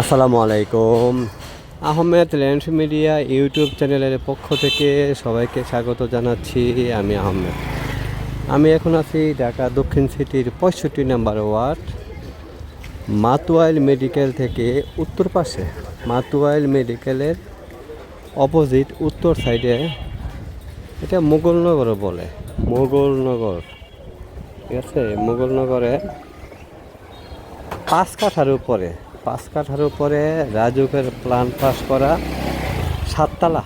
আসসালামু আলাইকুম। Ahmed land media YouTube চ্যানেলের পক্ষ থেকে সবাইকে স্বাগত জানাচ্ছি। আমি আহমেদ। আমি এখন আছি ঢাকা দক্ষিণ সিটির 65 নম্বর ওয়ার্ড, মাতুয়াইল মেডিকেল থেকে উত্তর পাশে। মাতুয়াইল মেডিকেলের অপোজিট উত্তর সাইডে, এটা মোগলনগর বলে, মোগলনগর। ঠিক আছে, মোগলনগরে 5 কাঠার উপরে রাজুকের প্ল্যান পাস করা 7 তলা,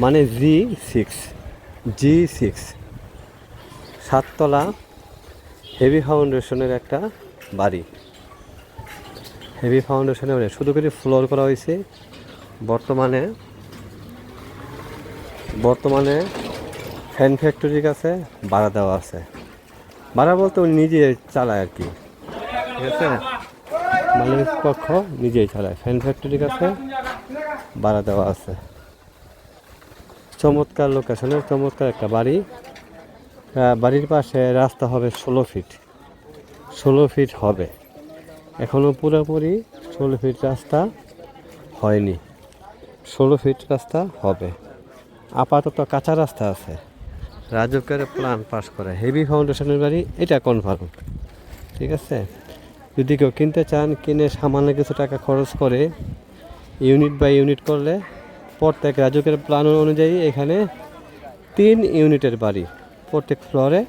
মানে জি6 7 তলা হেভি ফাউন্ডেশনের একটা বাড়ি। হেভি ফাউন্ডেশনের বাড়ি, শুধু করে ফ্লোর করা হয়েছে। বর্তমানে ফ্যান ফ্যাক্টরির কাছে ভাড়া দেওয়া আছে। ভাড়া বলতে উনি নিজে চালায় আর কি। ঠিক আছে, মালিক পক্ষ নিজেই চালায়। ফ্যান ফ্যাক্টরির কাছে ভাড়া দেওয়া আছে। চমৎকার লোকেশনের চমৎকার একটা বাড়ি। বাড়ির পাশে রাস্তা হবে 16 ফিট হবে। এখনও পুরোপুরি 16 ফিট রাস্তা হয়নি। 16 ফিট রাস্তা হবে। আপাতত কাঁচা রাস্তা আছে। রাজুকের প্ল্যান পাস করে হেভি ফাউন্ডেশনের বাড়ি, এটা কনফার্ম। ঠিক আছে, যদি কেউ কিনতে চান, কিনে সামান্য কিছু টাকা খরচ করে ইউনিট বাই ইউনিট করলে, প্রত্যেক রাজুকের প্ল্যান অনুযায়ী এখানে 3 ইউনিটের বাড়ি, প্রত্যেক ফ্লোরে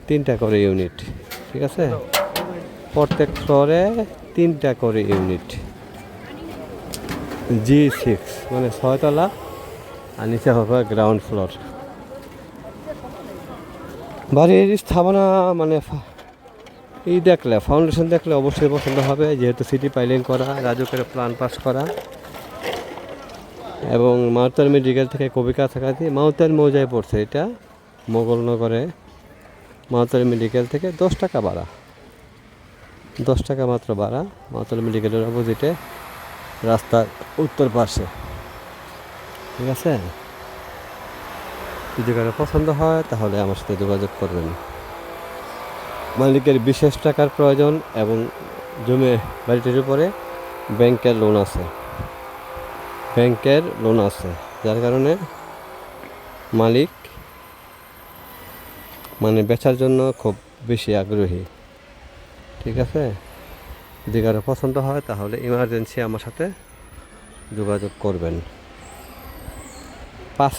3টা করে ইউনিট। ঠিক আছে, প্রত্যেক ফ্লোরে 3টা করে ইউনিট। জি6 মানে 6 তলা, আর নিচে হবে গ্রাউন্ড ফ্লোর। বাড়ির স্থাপনা মানে দেখলে, ফাউন্ডেশন দেখলে অবশ্যই পছন্দ হবে, যেহেতু সিটি পাইলিং করা, রাজুকের প্ল্যান পাস করা, এবং মাউতার মেডিকেল থেকে খুবই কাছাকাছি। মাউতার মৌজায় পড়ছে এটা, মোগলনগরে। মাউতার মেডিকেল থেকে 10 টাকা ভাড়া, 10 টাকা মাত্র ভাড়া। মাউতার মেডিকেলের অপোজিটে, রাস্তার উত্তর পাশে। ঠিক আছে, যদি কারো পছন্দ হয় তাহলে আমার সাথে যোগাযোগ করবেন। মালিকের বিশেষ টাকার প্রয়োজন এবং বাড়িটির উপরে ব্যাংকের লোন আছে, যার কারণে মালিক মানে বেচার জন্য খুব বেশি আগ্রহী। ঠিক আছে, যদি কারো পছন্দ হয় তাহলে ইমার্জেন্সি আমার সাথে যোগাযোগ করবেন। 5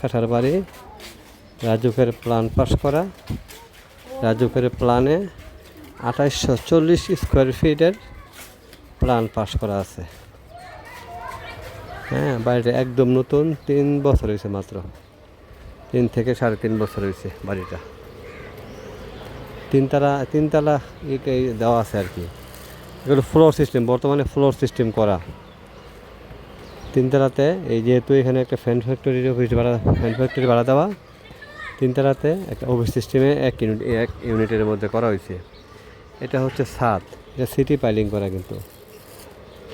কাঠার বাড়ি, রাজুকের প্ল্যান পাস করা। রাজুকের প্ল্যানে 2840 স্কোয়ার ফিটের প্ল্যান পাস করা আছে। হ্যাঁ, বাড়িটা একদম নতুন, 3 বছর হয়েছে মাত্র, 3 থেকে 3.5 বছর হয়েছে বাড়িটা। 3 তলা দেওয়া আছে আর কি। এগুলো ফ্লোর সিস্টেম, বর্তমানে ফ্লোর সিস্টেম করা। 3 তলাতে এই যেহেতু এখানে একটা ফ্যান ফ্যাক্টরি ভাড়া দেওয়া, 3 তলাতে একটা অফিস সিস্টেমে এক ইউনিটের মধ্যে করা হয়েছে। এটা হচ্ছে ছাদ, এটা সিটি পাইলিং করা কিন্তু।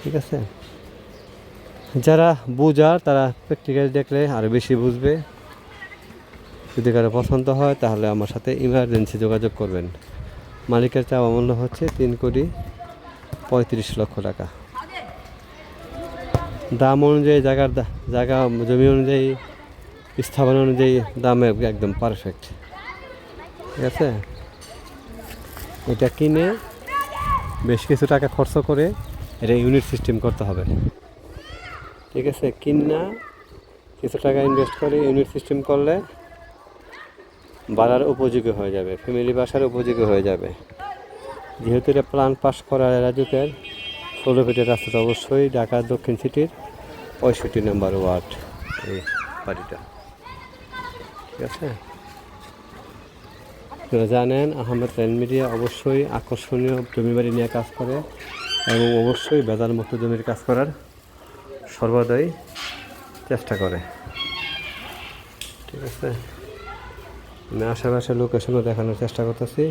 ঠিক আছে, যারা বুঝার তারা প্র্যাকটিক্যাল দেখলে আরও বেশি বুঝবে। যদি কারো পছন্দ হয় তাহলে আমার সাথে ইমার্জেন্সি যোগাযোগ করবেন। মালিকের চাওয়া মূল্য হচ্ছে 3,35,00,000 টাকা। দাম অনুযায়ী, জায়গা জমি অনুযায়ী, স্থাপনা অনুযায়ী দামে একদম পারফেক্ট। ঠিক আছে, এটা কিনে বেশ কিছু টাকা খরচ করে এটা ইউনিট সিস্টেম করতে হবে। ঠিক আছে, কিনা কিছু টাকা ইনভেস্ট করে ইউনিট সিস্টেম করলে বাড়ার উপযোগী হয়ে যাবে, ফ্যামিলি বাসার উপযোগী হয়ে যাবে। যেহেতু এটা প্ল্যান পাস করা রাজুকের 16 ফিটের রাস্তাটা, অবশ্যই ঢাকা দক্ষিণ সিটির 65 নম্বর ওয়ার্ড এই বাড়িটা। ঠিক আছে, আপনারা জানেন আহমেদ ল্যান্ড মিডিয়া অবশ্যই আকর্ষণীয় জমি বাড়ি নিয়ে কাজ করে, এবং অবশ্যই বেজাল মুক্ত জমির কাজ করার সর্বদাই চেষ্টা করে। ঠিক আছে, আমি আশেপাশে লোকেশনও দেখানোর চেষ্টা করতেছি।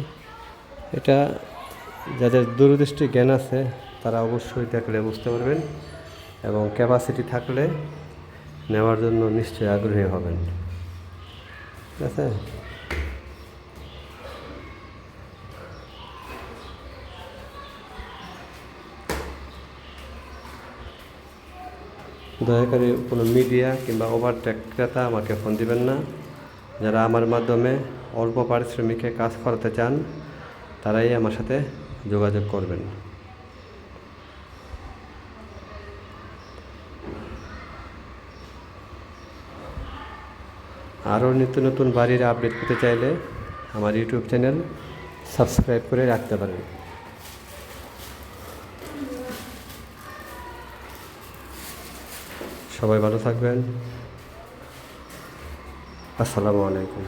এটা যাদের দূরদৃষ্টি জ্ঞান আছে তারা অবশ্যই দেখলে বুঝতে পারবেন, এবং ক্যাপাসিটি থাকলে নেওয়ার জন্য নিশ্চয়ই আগ্রহী হবেন। ঠিক আছে, দয়া করে কোনো মিডিয়া কিংবা ওভারটেক ক্রেতা আমাকে ফোন দিবেন না। যারা আমার মাধ্যমে অল্প পারিশ্রমিকে কাজ করাতে চান তারাই আমার সাথে যোগাযোগ করবেন। আরও নিত্য নতুন বাড়ির আপডেট পেতে চাইলে আমার ইউটিউব চ্যানেল সাবস্ক্রাইব করে রাখতে পারেন। সবাই ভালো থাকবেন। আসসালামু আলাইকুম।